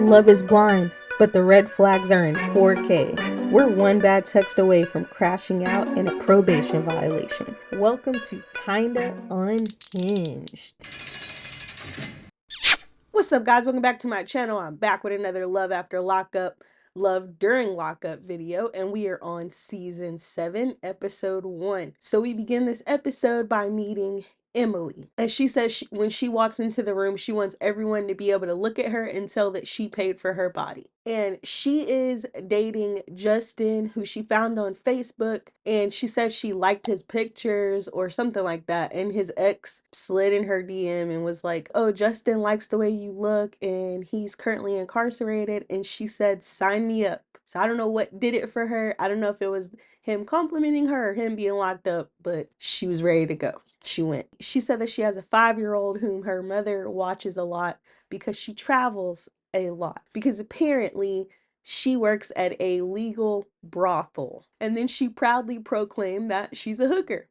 Love is blind, but the red flags are in 4K. We're one bad text away from crashing out in a probation violation. Welcome to Kinda Unhinged. What's up, guys? Welcome back to my channel. I'm back with another Love After Lockup, Love During Lockup video, and we are on season 7, episode 1. So we begin this episode by meeting Emily. And she says when she walks into the room, she wants everyone to be able to look at her and tell that she paid for her body. And she is dating Justin, who she found on Facebook, and she says she liked his pictures or something like that. And his ex slid in her DM and was like, "Oh, Justin likes the way you look, and he's currently incarcerated." And she said, "Sign me up." So I don't know what did it for her. I don't know if it was him complimenting her or him being locked up, but she was ready to go. She went. She said that she has a 5-year-old whom her mother watches a lot because she travels a lot. Because apparently she works at a legal brothel. And then she proudly proclaimed that she's a hooker.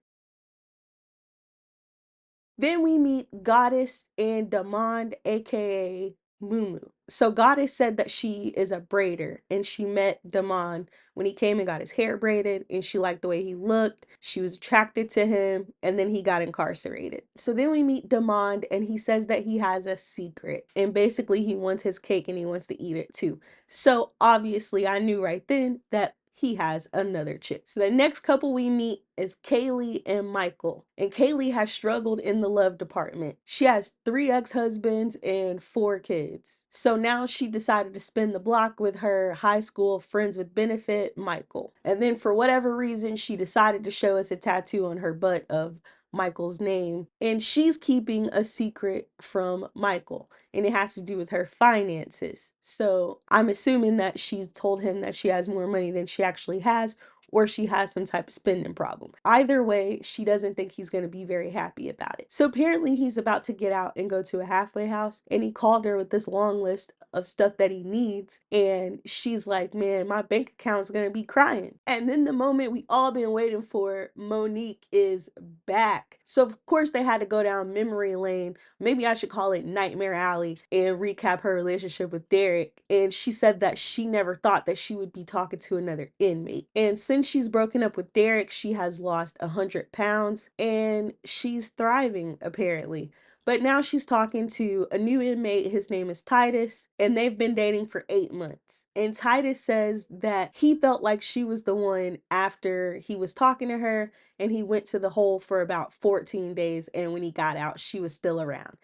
Then we meet Goddess and Damond, aka Mumu. So Goddess said that she is a braider, and she met Damond when he came and got his hair braided, and she liked the way he looked. She was attracted to him, and then he got incarcerated. So then we meet Damond, and he says that he has a secret, and basically he wants his cake and he wants to eat it too. So obviously I knew right then that he has another chick. So the next couple we meet is Kaye and Michael. And Kaye has struggled in the love department. She has 3 ex-husbands and 4 kids. So now she decided to spin the block with her high school friends with benefit, Michael. And then for whatever reason, she decided to show us a tattoo on her butt of Michael's name, and she's keeping a secret from Michael, and it has to do with her finances. So I'm assuming that she's told him that she has more money than she actually has, or she has some type of spending problem. Either way, she doesn't think he's going to be very happy about it. So apparently he's about to get out and go to a halfway house, and he called her with this long list of stuff that he needs, and she's like, "Man, my bank account's going to be crying." And then the moment we all been waiting for, Monique is back. So of course they had to go down memory lane. Maybe I should call it Nightmare Alley, and recap her relationship with Derek. And she said that she never thought that she would be talking to another inmate. And since she's broken up with Derek, she has lost 100 pounds and she's thriving apparently. But now she's talking to a new inmate. His name is Titus, and they've been dating for 8 months. And Titus says that he felt like she was the one after he was talking to her, and he went to the hole for about 14 days. And when he got out, she was still around.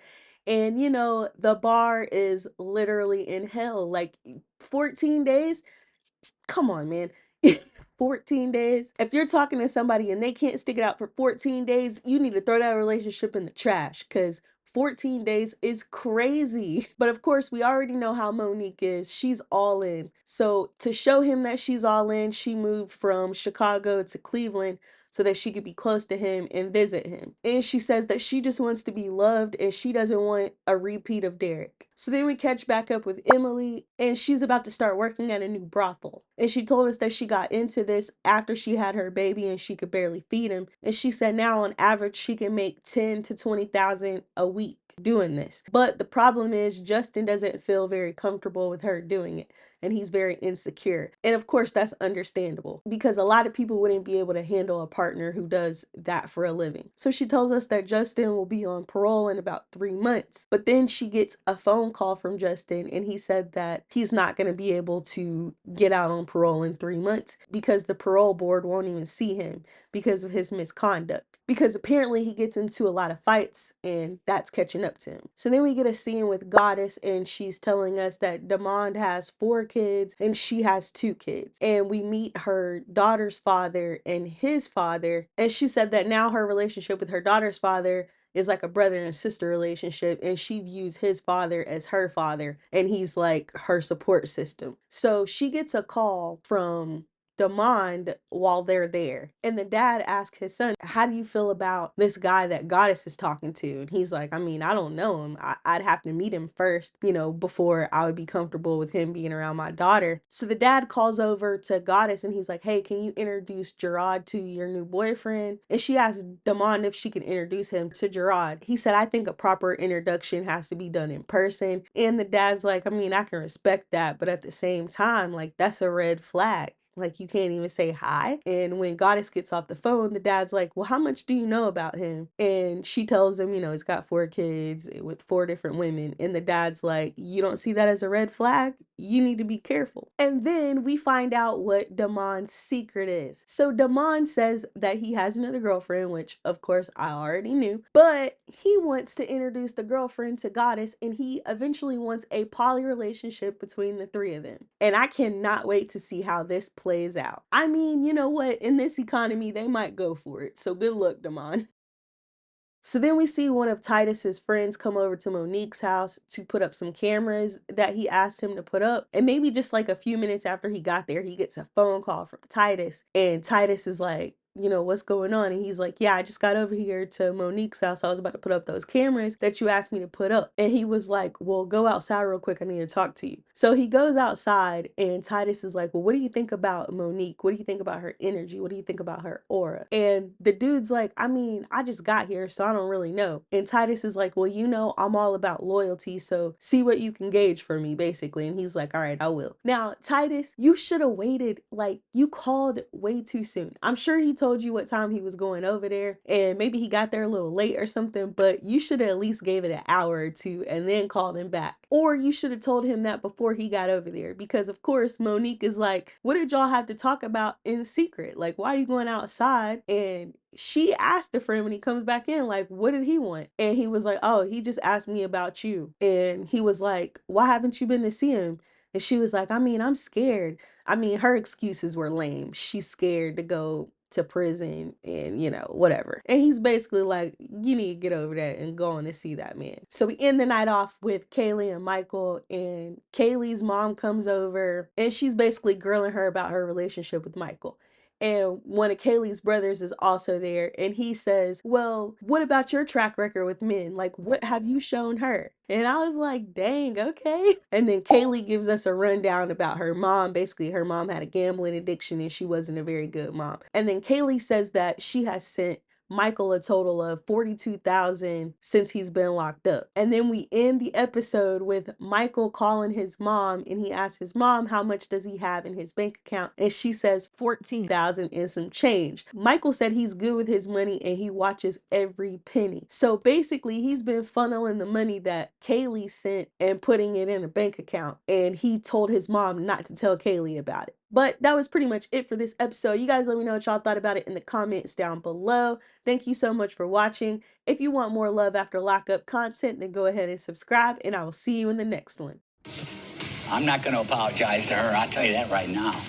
And the bar is literally in hell. Like 14 days? Come on, man. 14 days. If you're talking to somebody and they can't stick it out for 14 days, you need to throw that relationship in the trash, because 14 days is crazy. But of course, we already know how Monique is. She's all in. So to show him that she's all in, she moved from Chicago to Cleveland so that she could be close to him and visit him. And she says that she just wants to be loved and she doesn't want a repeat of Derek. So then we catch back up with Emily, and she's about to start working at a new brothel. And she told us that she got into this after she had her baby and she could barely feed him. And she said now on average she can make 10 to 20,000 a week doing this. But the problem is Justin doesn't feel very comfortable with her doing it, and he's very insecure. And of course that's understandable, because a lot of people wouldn't be able to handle a partner who does that for a living. So she tells us that Justin will be on parole in about 3 months. But then she gets a phone call from Justin, and he said that he's not going to be able to get out on parole in 3 months because the parole board won't even see him because of his misconduct. Because apparently he gets into a lot of fights and that's catching up to him. So then we get a scene with Goddess, and she's telling us that Damond has 4 kids and she has 2 kids. And we meet her daughter's father and his father. And she said that now her relationship with her daughter's father is like a brother and sister relationship, and she views his father as her father, and he's like her support system. So she gets a call from Demond while they're there. And the dad asked his son, how do you feel about this guy that Goddess is talking to? And he's like, I mean, I don't know him. I'd have to meet him first, before I would be comfortable with him being around my daughter. So the dad calls over to Goddess and he's like, hey, can you introduce Gerard to your new boyfriend? And she asked Demond if she can introduce him to Gerard. He said, I think a proper introduction has to be done in person. And the dad's like, I mean, I can respect that, but at the same time, like, that's a red flag. Like, you can't even say hi. And when Goddess gets off the phone, the dad's like, well, how much do you know about him? And she tells him, he's got 4 kids with 4 different women. And the dad's like, you don't see that as a red flag? You need to be careful. And then we find out what Demond's secret is. So Demond says that he has another girlfriend, which of course I already knew, but he wants to introduce the girlfriend to Goddess, and he eventually wants a poly relationship between the 3 of them. And I cannot wait to see how this plays out. I mean, you know what? In this economy, they might go for it. So good luck, Demond. So then we see one of Titus's friends come over to Monique's house to put up some cameras that he asked him to put up. And maybe just like a few minutes after he got there, he gets a phone call from Titus. And Titus is like, what's going on? And he's like, yeah, I just got over here to Monique's house. I was about to put up those cameras that you asked me to put up. And he was like, well, go outside real quick. I need to talk to you. So he goes outside and Titus is like, well, what do you think about Monique? What do you think about her energy? What do you think about her aura? And the dude's like, I mean, I just got here, so I don't really know. And Titus is like, well, I'm all about loyalty. So see what you can gauge for me, basically. And he's like, all right, I will. Now, Titus, you should have waited. Like, you called way too soon. I'm sure he told you what time he was going over there, and maybe he got there a little late or something, but you should have at least gave it an hour or two and then called him back. Or you should have told him that before he got over there, because of course Monique is like, what did y'all have to talk about in secret? Like, why are you going outside? And she asked the friend when he comes back in, like, what did he want? And he was like, oh, he just asked me about you. And he was like, why haven't you been to see him? And she was like, I mean, I'm scared. I mean, her excuses were lame. She's scared to go to prison and, whatever. And he's basically like, you need to get over that and go on to see that man. So we end the night off with Kaye and Michael, and Kaylee's mom comes over and she's basically grilling her about her relationship with Michael. And one of Kaylee's brothers is also there. And he says, well, what about your track record with men? Like, what have you shown her? And I was like, dang, okay. And then Kaylee gives us a rundown about her mom. Basically, her mom had a gambling addiction and she wasn't a very good mom. And then Kaylee says that she has sent Michael a total of $42,000 since he's been locked up. And then we end the episode with Michael calling his mom, and he asks his mom how much does he have in his bank account, and she says 14,000 and some change. Michael said he's good with his money and he watches every penny. So basically he's been funneling the money that Kaylee sent and putting it in a bank account, and he told his mom not to tell Kaylee about it. But that was pretty much it for this episode. You guys let me know what y'all thought about it in the comments down below. Thank you so much for watching. If you want more Love After Lockup content, then go ahead and subscribe, and I will see you in the next one. I'm not going to apologize to her. I'll tell you that right now.